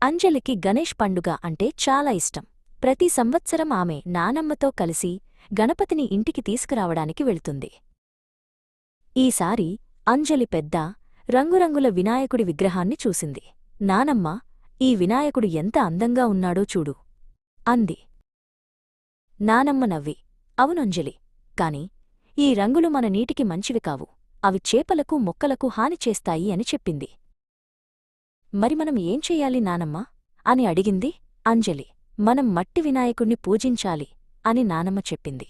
అంజలికి గణేష్ పండుగ అంటే చాలా ఇష్టం. ప్రతి సంవత్సరం ఆమె నానమ్మతో కలిసి గణపతిని ఇంటికి తీసుకురావడానికి వెళ్తుంది. ఈసారి అంజలి పెద్ద రంగురంగుల వినాయకుడి విగ్రహాన్ని చూసింది. నానమ్మ, ఈ వినాయకుడు ఎంత అందంగా ఉన్నాడో చూడు అంది. నానమ్మ నవ్వి, అవునంజలి, కాని ఈ రంగులు మన నీటికి మంచివి కావు, అవి చేపలకు మొక్కలకు హాని చేస్తాయి అని చెప్పింది. మరి మనం ఏం చెయ్యాలి నానమ్మా అని అడిగింది అంజలి. మనం మట్టి వినాయకుణ్ణి పూజించాలి అని నానమ్మ చెప్పింది.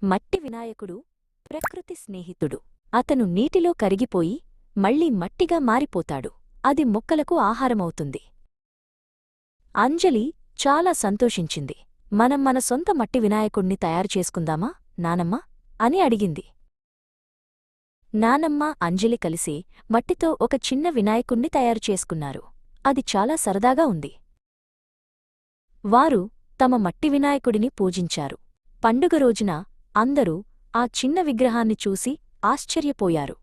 మట్టి వినాయకుడు ప్రకృతి స్నేహితుడు. అతను నీటిలో కరిగిపోయి మళ్లీ మట్టిగా మారిపోతాడు. అది మొక్కలకు ఆహారమవుతుంది. అంజలి చాలా సంతోషించింది. మనం మన సొంత మట్టి వినాయకుణ్ణి తయారు చేసుకుందామా నానమ్మా అని అడిగింది. నానమ్మ, అంజలి కలిసి మట్టితో ఒక చిన్న వినాయకుణ్ణి తయారు చేసుకున్నారు. అది చాలా సరదాగా ఉంది. వారు తమ మట్టి వినాయకుడిని పూజించారు. పండుగ రోజున అందరూ ఆ చిన్న విగ్రహాన్ని చూసి ఆశ్చర్యపోయారు.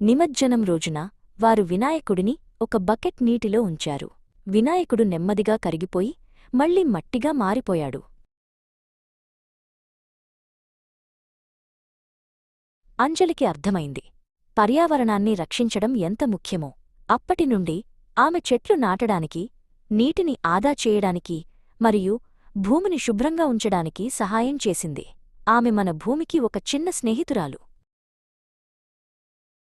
నిమజ్జనం రోజున వారు వినాయకుడిని ఒక బకెట్ నీటిలో ఉంచారు. వినాయకుడు నెమ్మదిగా కరిగిపోయి మళ్లీ మట్టిగా మారిపోయాడు. అంజలికి అర్థమైంది, పర్యావరణాన్ని రక్షించడం ఎంత ముఖ్యమో. అప్పటినుండి ఆమె చెట్లు నాటడానికి, నీటిని ఆదా చేయడానికి మరియు భూమిని శుభ్రంగా ఉంచడానికి సహాయం చేసింది. ఆమె మన భూమికి ఒక చిన్న స్నేహితురాలు.